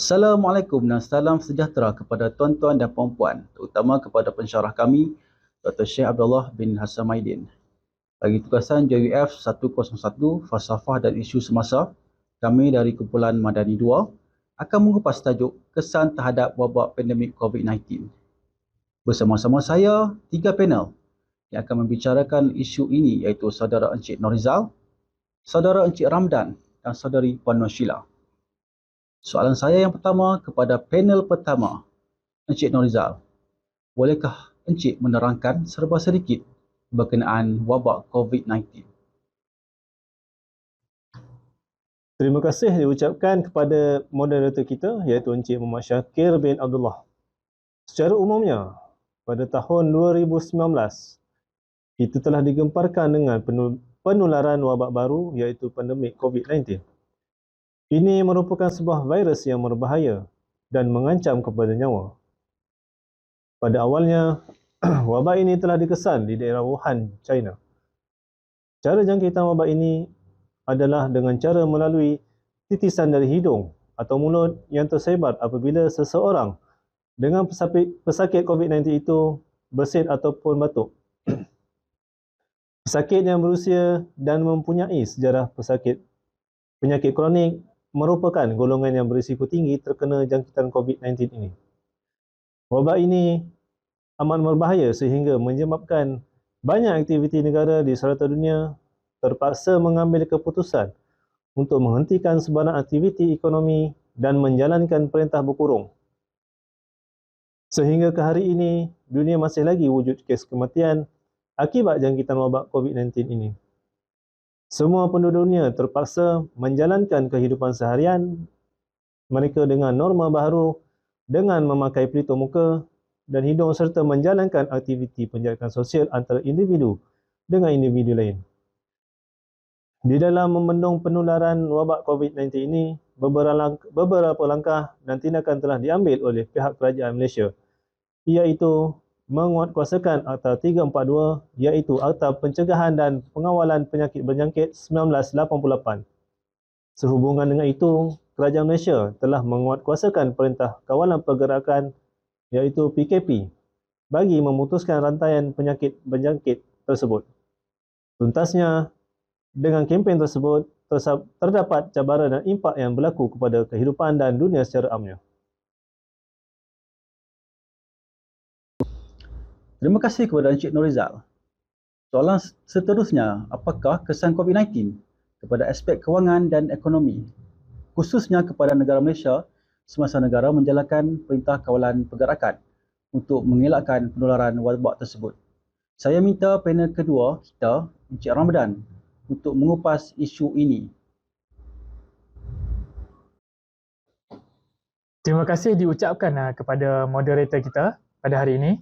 Assalamualaikum dan salam sejahtera kepada tuan-tuan dan puan-puan, terutama kepada pensyarah kami, Dr. Syekh Abdullah bin Hassan Maidin. Bagi tugasan JUF 101 Falsafah dan Isu Semasa, kami dari kumpulan Madani 2 akan mengupas tajuk kesan terhadap wabak pandemik COVID-19. Bersama-sama saya, 3 panel yang akan membicarakan isu ini iaitu Saudara Encik Norizal, Saudara Encik Ramdan dan Saudari Puan Nur Sheila. Soalan saya yang pertama kepada panel pertama, Encik Norizal. Bolehkah Encik menerangkan serba sedikit berkenaan wabak COVID-19? Terima kasih diucapkan kepada moderator kita iaitu Encik Muhammad Syakir bin Abdullah. Secara umumnya, pada tahun 2019, kita telah digemparkan dengan penularan wabak baru iaitu pandemik COVID-19. Ini merupakan sebuah virus yang berbahaya dan mengancam kepada nyawa. Pada awalnya, wabak ini telah dikesan di daerah Wuhan, China. Cara jangkitan wabak ini adalah dengan cara melalui titisan dari hidung atau mulut yang tersebar apabila seseorang dengan pesakit COVID-19 itu bersin ataupun batuk. Pesakit yang berusia dan mempunyai sejarah penyakit kronik merupakan golongan yang berisiko tinggi terkena jangkitan COVID-19 ini. Wabak ini amat berbahaya sehingga menyebabkan banyak aktiviti negara di serata dunia terpaksa mengambil keputusan untuk menghentikan sebarang aktiviti ekonomi dan menjalankan perintah berkurung. Sehingga ke hari ini, dunia masih lagi wujud kes kematian akibat jangkitan wabak COVID-19 ini. Semua penduduk dunia terpaksa menjalankan kehidupan seharian mereka dengan norma baharu dengan memakai pelitup muka dan hidung serta menjalankan aktiviti penjagaan sosial antara individu dengan individu lain. Di dalam membendung penularan wabak COVID-19 ini, beberapa langkah dan tindakan telah diambil oleh pihak kerajaan Malaysia, iaitu menguatkuasakan Akta 342 iaitu Akta Pencegahan dan Pengawalan Penyakit Berjangkit 1988. Sehubungan dengan itu, Kerajaan Malaysia telah menguatkuasakan Perintah Kawalan Pergerakan iaitu PKP bagi memutuskan rantaian penyakit berjangkit tersebut. Tuntasnya, dengan kempen tersebut terdapat cabaran dan impak yang berlaku kepada kehidupan dan dunia secara amnya. Terima kasih kepada Encik Norizal. Soalan seterusnya, apakah kesan COVID-19 kepada aspek kewangan dan ekonomi, khususnya kepada negara Malaysia semasa negara menjalankan Perintah Kawalan Pergerakan untuk mengelakkan penularan wabak tersebut? Saya minta panel kedua kita, Encik Ramdan, untuk mengupas isu ini. Terima kasih diucapkan kepada moderator kita pada hari ini.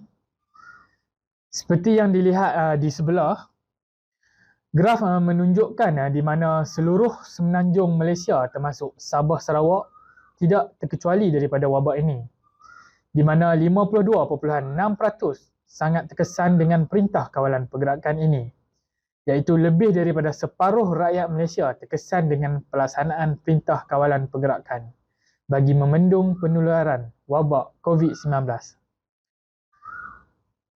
Seperti yang dilihat di sebelah, graf menunjukkan di mana seluruh semenanjung Malaysia termasuk Sabah Sarawak tidak terkecuali daripada wabak ini, di mana 52.6% sangat terkesan dengan Perintah Kawalan Pergerakan ini, iaitu lebih daripada separuh rakyat Malaysia terkesan dengan pelaksanaan Perintah Kawalan Pergerakan bagi memendung penularan wabak COVID-19.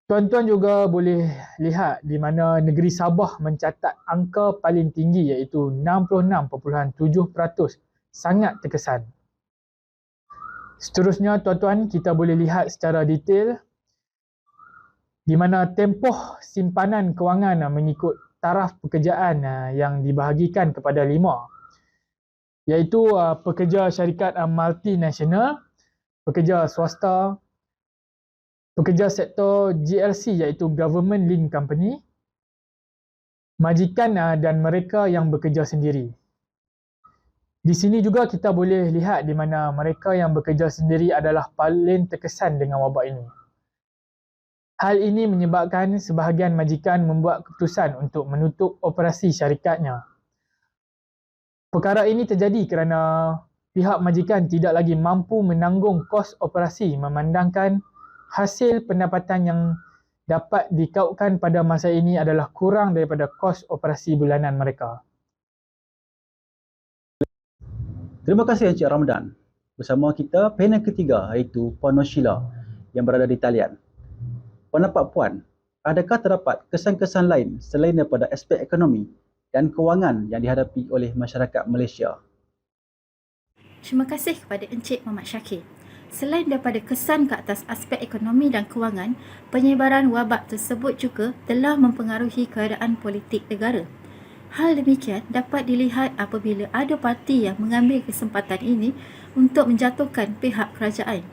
Tuan-tuan juga boleh lihat di mana negeri Sabah mencatat angka paling tinggi iaitu 66.7% sangat terkesan. Seterusnya tuan-tuan, kita boleh lihat secara detail di mana tempoh simpanan kewangan mengikut taraf pekerjaan yang dibahagikan kepada 5, iaitu pekerja syarikat multinasional, pekerja swasta, pekerja sektor GLC iaitu Government Link Company, majikan dan mereka yang bekerja sendiri. Di sini juga kita boleh lihat di mana mereka yang bekerja sendiri adalah paling terkesan dengan wabak ini. Hal ini menyebabkan sebahagian majikan membuat keputusan untuk menutup operasi syarikatnya. Perkara ini terjadi kerana pihak majikan tidak lagi mampu menanggung kos operasi memandangkan hasil pendapatan yang dapat dikautkan pada masa ini adalah kurang daripada kos operasi bulanan mereka. Terima kasih Encik Ramdan. Bersama kita panel ketiga iaitu Puan Noshila yang berada di talian. Pendapat Puan, adakah terdapat kesan-kesan lain selain daripada aspek ekonomi dan kewangan yang dihadapi oleh masyarakat Malaysia? Terima kasih kepada Encik Muhammad Syakir. Selain daripada kesan ke atas aspek ekonomi dan kewangan, penyebaran wabak tersebut juga telah mempengaruhi keadaan politik negara. Hal demikian dapat dilihat apabila ada parti yang mengambil kesempatan ini untuk menjatuhkan pihak kerajaan.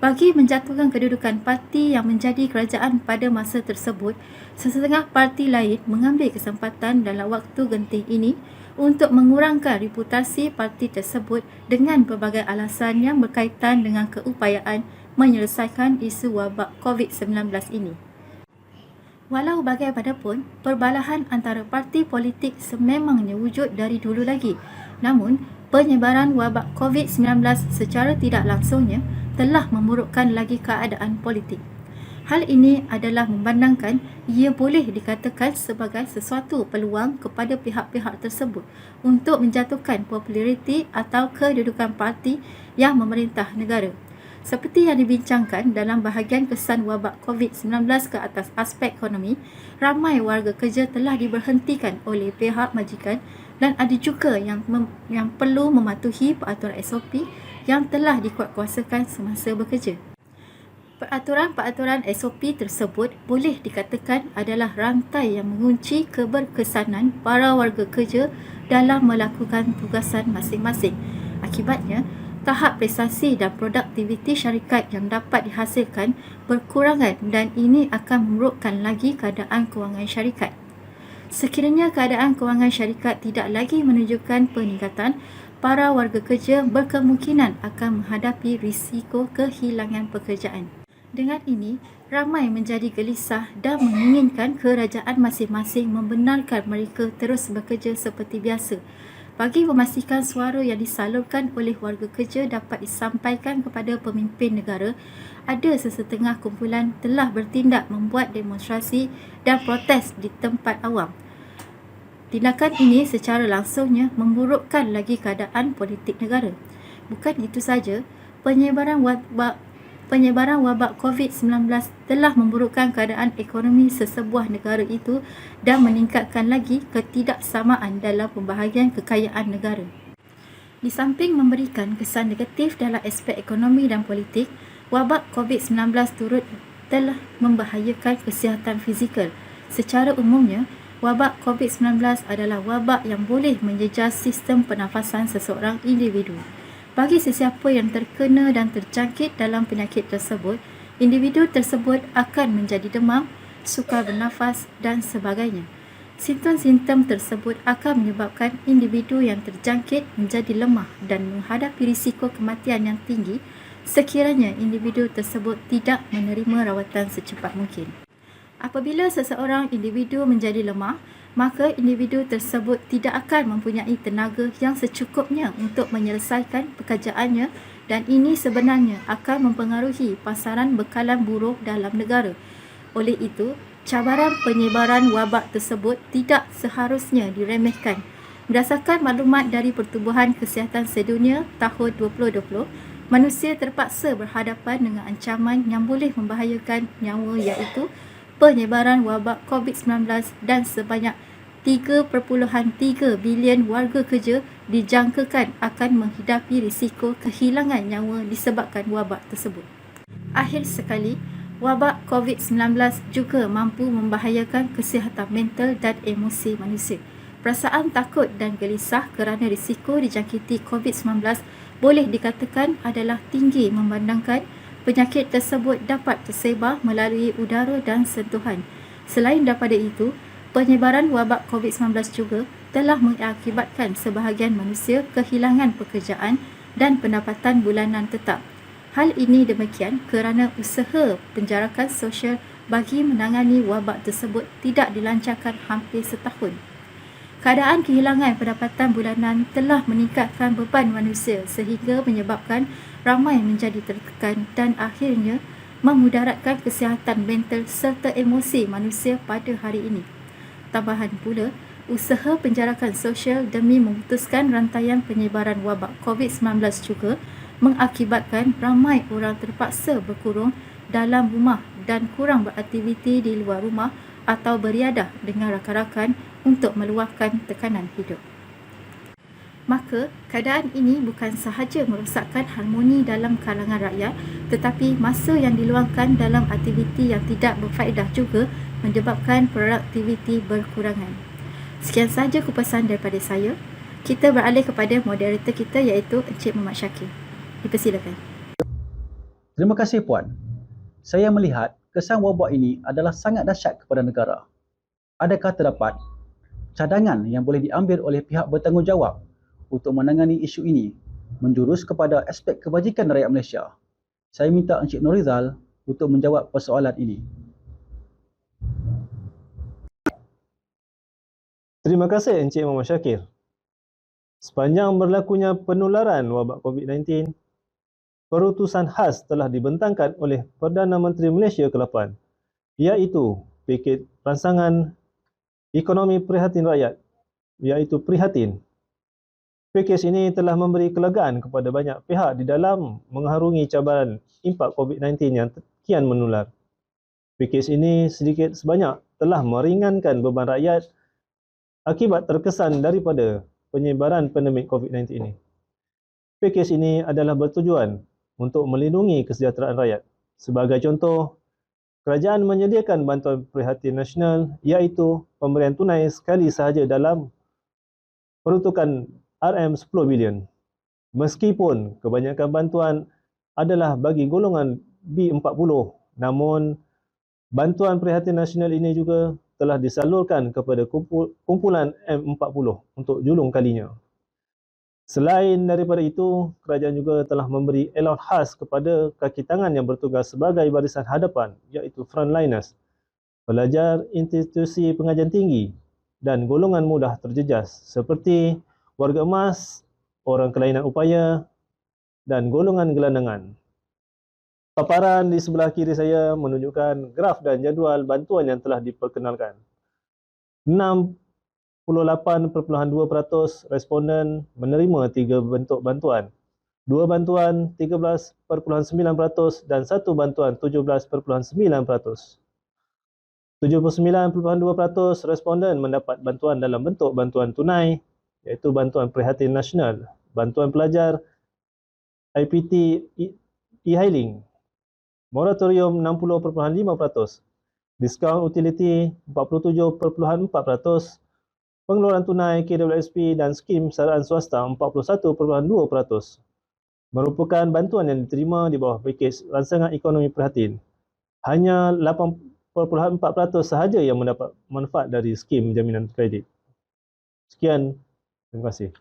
Bagi menjatuhkan kedudukan parti yang menjadi kerajaan pada masa tersebut, sesetengah parti lain mengambil kesempatan dalam waktu genting ini untuk mengurangkan reputasi parti tersebut dengan pelbagai alasan yang berkaitan dengan keupayaan menyelesaikan isu wabak COVID-19 ini. Walau bagaimanapun, perbalahan antara parti politik sememangnya wujud dari dulu lagi. Namun, penyebaran wabak COVID-19 secara tidak langsungnya telah memburukkan lagi keadaan politik. Hal ini adalah memandangkan ia boleh dikatakan sebagai sesuatu peluang kepada pihak-pihak tersebut untuk menjatuhkan populariti atau kedudukan parti yang memerintah negara. Seperti yang dibincangkan dalam bahagian kesan wabak COVID-19 ke atas aspek ekonomi, ramai warga kerja telah diberhentikan oleh pihak majikan dan ada juga yang perlu mematuhi peraturan SOP yang telah dikuatkuasakan semasa bekerja. Peraturan-peraturan SOP tersebut boleh dikatakan adalah rantai yang mengunci keberkesanan para warga kerja dalam melakukan tugasan masing-masing. Akibatnya, tahap prestasi dan produktiviti syarikat yang dapat dihasilkan berkurangan dan ini akan memburukkan lagi keadaan kewangan syarikat. Sekiranya keadaan kewangan syarikat tidak lagi menunjukkan peningkatan, para warga kerja berkemungkinan akan menghadapi risiko kehilangan pekerjaan. Dengan ini, ramai menjadi gelisah dan menginginkan kerajaan masing-masing membenarkan mereka terus bekerja seperti biasa. Bagi memastikan suara yang disalurkan oleh warga kerja dapat disampaikan kepada pemimpin negara, ada sesetengah kumpulan telah bertindak membuat demonstrasi dan protes di tempat awam. Tindakan ini secara langsungnya memburukkan lagi keadaan politik negara. Bukan itu saja, penyebaran wabak COVID-19 telah memburukkan keadaan ekonomi sesebuah negara itu dan meningkatkan lagi ketidaksamaan dalam pembahagian kekayaan negara. Di samping memberikan kesan negatif dalam aspek ekonomi dan politik, wabak COVID-19 turut telah membahayakan kesihatan fizikal. Secara umumnya, wabak COVID-19 adalah wabak yang boleh menjejas sistem pernafasan seseorang individu. Bagi sesiapa yang terkena dan terjangkit dalam penyakit tersebut, individu tersebut akan menjadi demam, sukar bernafas dan sebagainya. Simptom-simptom tersebut akan menyebabkan individu yang terjangkit menjadi lemah dan menghadapi risiko kematian yang tinggi sekiranya individu tersebut tidak menerima rawatan secepat mungkin. Apabila seseorang individu menjadi lemah, maka individu tersebut tidak akan mempunyai tenaga yang secukupnya untuk menyelesaikan pekerjaannya dan ini sebenarnya akan mempengaruhi pasaran bekalan buruh dalam negara. Oleh itu, cabaran penyebaran wabak tersebut tidak seharusnya diremehkan. Berdasarkan maklumat dari Pertubuhan Kesihatan Sedunia tahun 2020, manusia terpaksa berhadapan dengan ancaman yang boleh membahayakan nyawa iaitu penyebaran wabak COVID-19 dan sebanyak 3.3 bilion warga kerja dijangkakan akan menghidapi risiko kehilangan nyawa disebabkan wabak tersebut. Akhir sekali, wabak COVID-19 juga mampu membahayakan kesihatan mental dan emosi manusia. Perasaan takut dan gelisah kerana risiko dijangkiti COVID-19 boleh dikatakan adalah tinggi memandangkan penyakit tersebut dapat tersebar melalui udara dan sentuhan. Selain daripada itu, penyebaran wabak COVID-19 juga telah mengakibatkan sebahagian manusia kehilangan pekerjaan dan pendapatan bulanan tetap. Hal ini demikian kerana usaha penjarakan sosial bagi menangani wabak tersebut tidak dilancarkan hampir setahun. Keadaan kehilangan pendapatan bulanan telah meningkatkan beban manusia sehingga menyebabkan ramai menjadi tertekan dan akhirnya memudaratkan kesihatan mental serta emosi manusia pada hari ini. Tambahan pula, usaha penjarakan sosial demi memutuskan rantaian penyebaran wabak COVID-19 juga mengakibatkan ramai orang terpaksa berkurung dalam rumah dan kurang beraktiviti di luar rumah atau beriadah dengan rakan-rakan untuk meluahkan tekanan hidup. Maka, keadaan ini bukan sahaja merosakkan harmoni dalam kalangan rakyat, tetapi masa yang diluangkan dalam aktiviti yang tidak berfaedah juga menyebabkan produktiviti berkurangan. Sekian sahaja kupasan daripada saya. Kita beralih kepada moderator kita iaitu Encik Muhammad Syakir. Dipersilakan. Terima kasih Puan. Saya melihat kesan wabak ini adalah sangat dahsyat kepada negara. Adakah terdapat cadangan yang boleh diambil oleh pihak bertanggungjawab untuk menangani isu ini menjurus kepada aspek kebajikan rakyat Malaysia? Saya minta Encik Norizal untuk menjawab persoalan ini. Terima kasih Encik Muhammad Syakir. Sepanjang berlakunya penularan wabak COVID-19, perutusan khas telah dibentangkan oleh Perdana Menteri Malaysia ke-8, iaitu Paket Rancangan Ekonomi Prihatin Rakyat, iaitu Prihatin. Pakej ini telah memberi kelegaan kepada banyak pihak di dalam mengharungi cabaran impak COVID-19 yang kian menular. Pakej ini sedikit sebanyak telah meringankan beban rakyat akibat terkesan daripada penyebaran pandemik COVID-19 ini. Pakej ini adalah bertujuan untuk melindungi kesejahteraan rakyat. Sebagai contoh, kerajaan menyediakan bantuan prihatin nasional iaitu pemberian tunai sekali sahaja dalam peruntukan RM10 bilion. Meskipun kebanyakan bantuan adalah bagi golongan B40, namun bantuan prihatin nasional ini juga telah disalurkan kepada kumpulan M40 untuk julung kalinya. Selain daripada itu, kerajaan juga telah memberi allowance khas kepada kaki tangan yang bertugas sebagai barisan hadapan, iaitu frontliners, pelajar institusi pengajian tinggi dan golongan mudah terjejas seperti warga emas, orang kelainan upaya dan golongan gelandangan. Paparan di sebelah kiri saya menunjukkan graf dan jadual bantuan yang telah diperkenalkan. 68.2% responden menerima 3 bentuk bantuan. 2 bantuan 13.9% dan 1 bantuan 17.9%. 79.2% responden mendapat bantuan dalam bentuk bantuan tunai, iaitu bantuan prihatin nasional, bantuan pelajar, IPT e-hailing, moratorium 60.5%, diskaun utiliti 47.4%, pengeluaran tunai KWSP dan skim saraan swasta 41.2%. Merupakan bantuan yang diterima di bawah pakej rancangan ekonomi prihatin. Hanya 8.4% sahaja yang mendapat manfaat dari skim jaminan kredit. Sekian, terima kasih.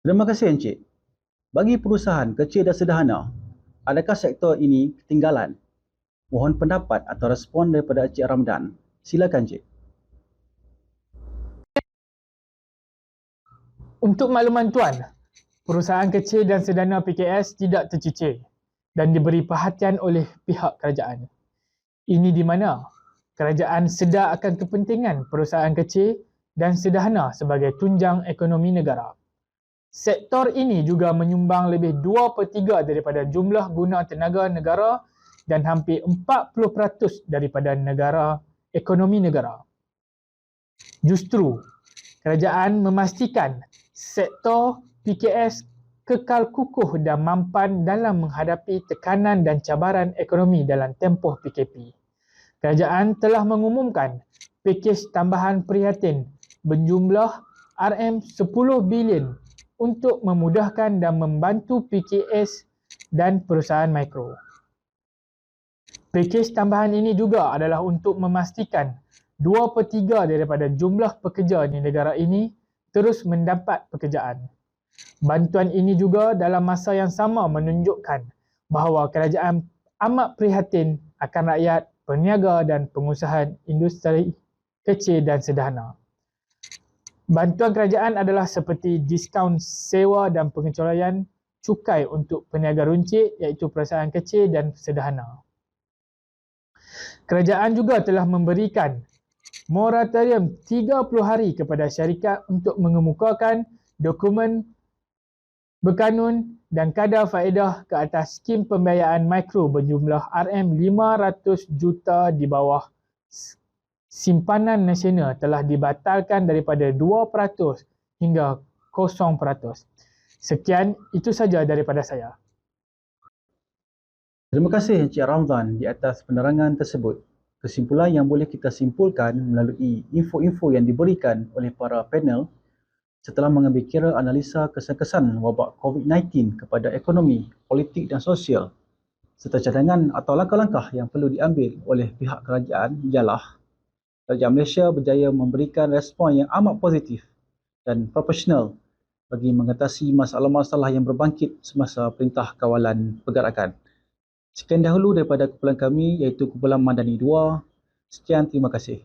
Terima kasih Encik. Bagi perusahaan kecil dan sederhana, adakah sektor ini ketinggalan? Mohon pendapat atau respon daripada Encik Ramadan. Silakan Encik. Untuk makluman tuan, perusahaan kecil dan sederhana PKS tidak tercicir dan diberi perhatian oleh pihak kerajaan. Ini di mana kerajaan sedar akan kepentingan perusahaan kecil dan sederhana sebagai tunjang ekonomi negara. Sektor ini juga menyumbang lebih 2/3 daripada jumlah guna tenaga negara dan hampir 40% daripada ekonomi negara. Justru, kerajaan memastikan sektor PKS kekal kukuh dan mampan dalam menghadapi tekanan dan cabaran ekonomi dalam tempoh PKP. Kerajaan telah mengumumkan pakej tambahan prihatin berjumlah RM10 bilion untuk memudahkan dan membantu PKS dan perusahaan mikro. Pakej tambahan ini juga adalah untuk memastikan 2/3 daripada jumlah pekerja di negara ini terus mendapat pekerjaan. Bantuan ini juga dalam masa yang sama menunjukkan bahawa kerajaan amat prihatin akan rakyat, peniaga dan pengusaha industri kecil dan sederhana. Bantuan kerajaan adalah seperti diskaun sewa dan pengecualian cukai untuk peniaga runcit iaitu perusahaan kecil dan sederhana. Kerajaan juga telah memberikan moratorium 30 hari kepada syarikat untuk mengemukakan dokumen berkanun dan kadar faedah ke atas skim pembiayaan mikro berjumlah RM500 juta di bawah simpanan nasional telah dibatalkan daripada 2% hingga 0%. Sekian, itu saja daripada saya. Terima kasih Encik Ramzan di atas penerangan tersebut. Kesimpulan yang boleh kita simpulkan melalui info-info yang diberikan oleh para panel setelah mengambil kira analisa kesan-kesan wabak COVID-19 kepada ekonomi, politik dan sosial serta cadangan atau langkah-langkah yang perlu diambil oleh pihak kerajaan ialah Kerajaan Malaysia berjaya memberikan respon yang amat positif dan proporsional bagi mengatasi masalah-masalah yang berbangkit semasa Perintah Kawalan Pergerakan. Sekian dahulu daripada kumpulan kami iaitu kumpulan Madani 2. Sekian, terima kasih.